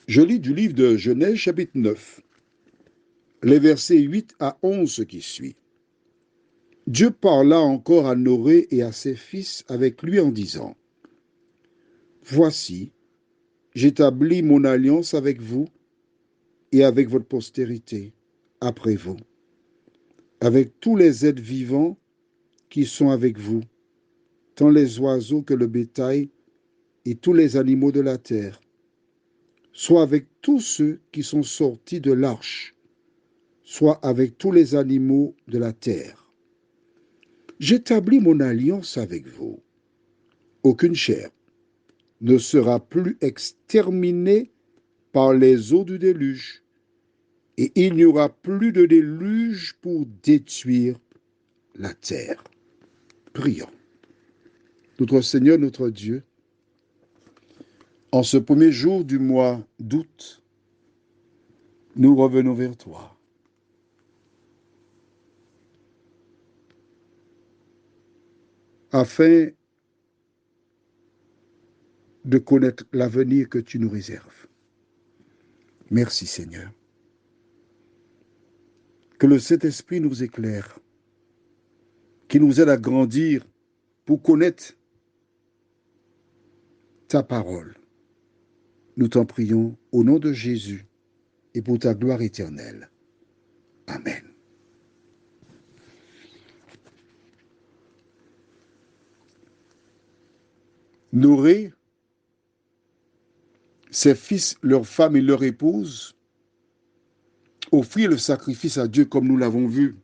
Je lis du livre de Genèse, chapitre 9, les versets 8 à 11 qui suit. Dieu parla encore à Noé et à ses fils avec lui en disant, Voici, j'établis mon alliance avec vous et avec votre postérité après vous, avec tous les êtres vivants qui sont avec vous, tant les oiseaux que le bétail et tous les animaux de la terre, soit avec tous ceux qui sont sortis de l'arche, soit avec tous les animaux de la terre. J'établis mon alliance avec vous. Aucune chair ne sera plus exterminée par les eaux du déluge, et il n'y aura plus de déluge pour détruire la terre. Prions. Notre Seigneur, notre Dieu, en ce premier jour du mois d'août, nous revenons vers toi. Afin de connaître l'avenir que tu nous réserves. Merci Seigneur. Que le Saint-Esprit nous éclaire, qui nous aide à grandir pour connaître ta parole. Nous t'en prions au nom de Jésus et pour ta gloire éternelle. Amen. Noé, ses fils, leurs femmes et leur épouse offrirent le sacrifice à Dieu comme nous l'avons vu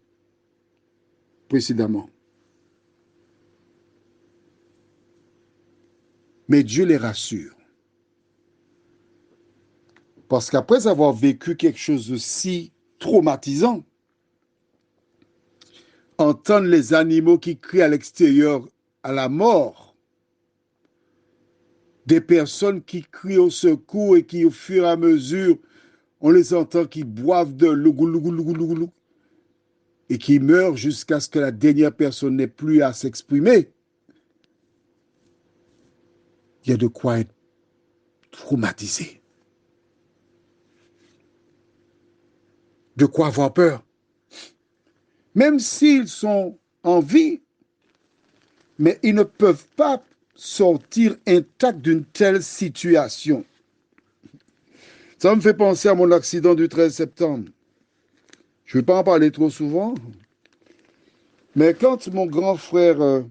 précédemment. Mais Dieu les rassure. Parce qu'après avoir vécu quelque chose de si traumatisant, entendre les animaux qui crient à l'extérieur à la mort, des personnes qui crient au secours et qui, au fur et à mesure, on les entend qui boivent de l'ougoulou, et qui meurent jusqu'à ce que la dernière personne n'ait plus à s'exprimer. Il y a de quoi être traumatisé. De quoi avoir peur. Même s'ils sont en vie, mais ils ne peuvent pas sortir intacts d'une telle situation. Ça me fait penser à mon accident du 13 septembre. Je ne vais pas en parler trop souvent, mais quand mon grand frère,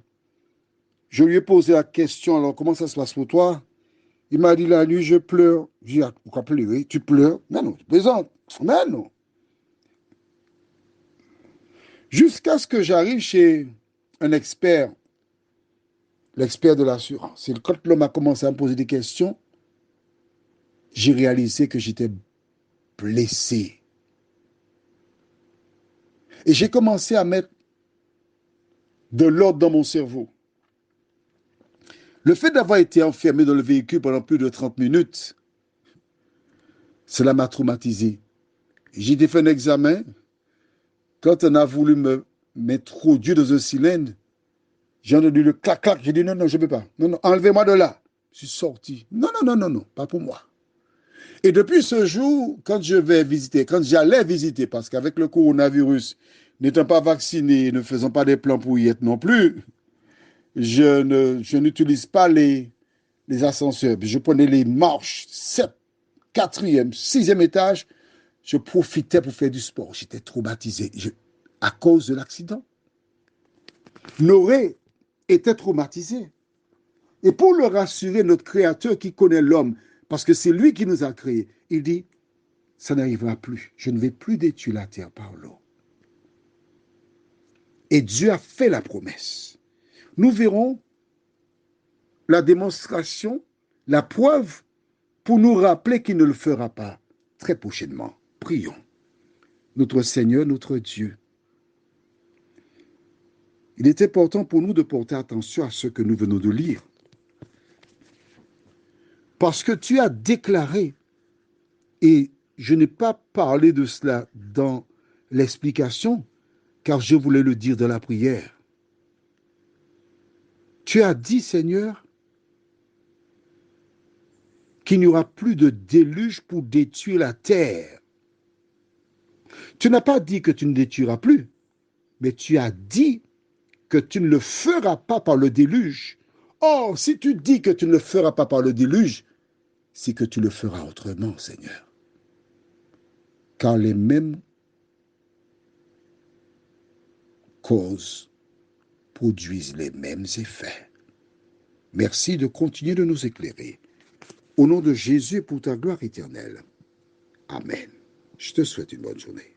je lui ai posé la question, alors comment ça se passe pour toi? Il m'a dit la nuit, je pleure. J'ai dit, pourquoi pleurer? Tu pleures? Mais non, tu plaisantes. Mais non. Jusqu'à ce que j'arrive chez un expert, l'expert de l'assurance. Et quand l'homme a commencé à me poser des questions, j'ai réalisé que j'étais blessé. Et j'ai commencé à mettre de l'ordre dans mon cerveau. Le fait d'avoir été enfermé dans le véhicule pendant plus de 30 minutes, cela m'a traumatisé. J'ai fait un examen. Quand on a voulu me m'introduire dans un cylindre, j'ai entendu le clac-clac. J'ai dit non, non, je ne peux pas. Non, non, enlevez-moi de là. Je suis sorti. Non, non, non, non, non, pas pour moi. Et depuis ce jour, quand j'allais visiter, parce qu'avec le coronavirus, n'étant pas vacciné, ne faisant pas des plans pour y être non plus, je n'utilise pas les ascenseurs. Je prenais les marches, 4e, 6e étage. Je profitais pour faire du sport. J'étais traumatisé à cause de l'accident. Noé était traumatisé. Et pour le rassurer, notre Créateur qui connaît l'homme, parce que c'est lui qui nous a créés, il dit, ça n'arrivera plus. Je ne vais plus détruire la terre par l'eau. Et Dieu a fait la promesse. Nous verrons la démonstration, la preuve, pour nous rappeler qu'il ne le fera pas très prochainement. Prions. Notre Seigneur, notre Dieu, il est important pour nous de porter attention à ce que nous venons de lire. Parce que tu as déclaré, et je n'ai pas parlé de cela dans l'explication, car je voulais le dire dans la prière. Tu as dit, Seigneur, qu'il n'y aura plus de déluge pour détruire la terre. Tu n'as pas dit que tu ne détruiras plus, mais tu as dit que tu ne le feras pas par le déluge. Or, si tu dis que tu ne le feras pas par le déluge, c'est que tu le feras autrement, Seigneur. Car les mêmes causes produisent les mêmes effets. Merci de continuer de nous éclairer. Au nom de Jésus et pour ta gloire éternelle. Amen. Je te souhaite une bonne journée.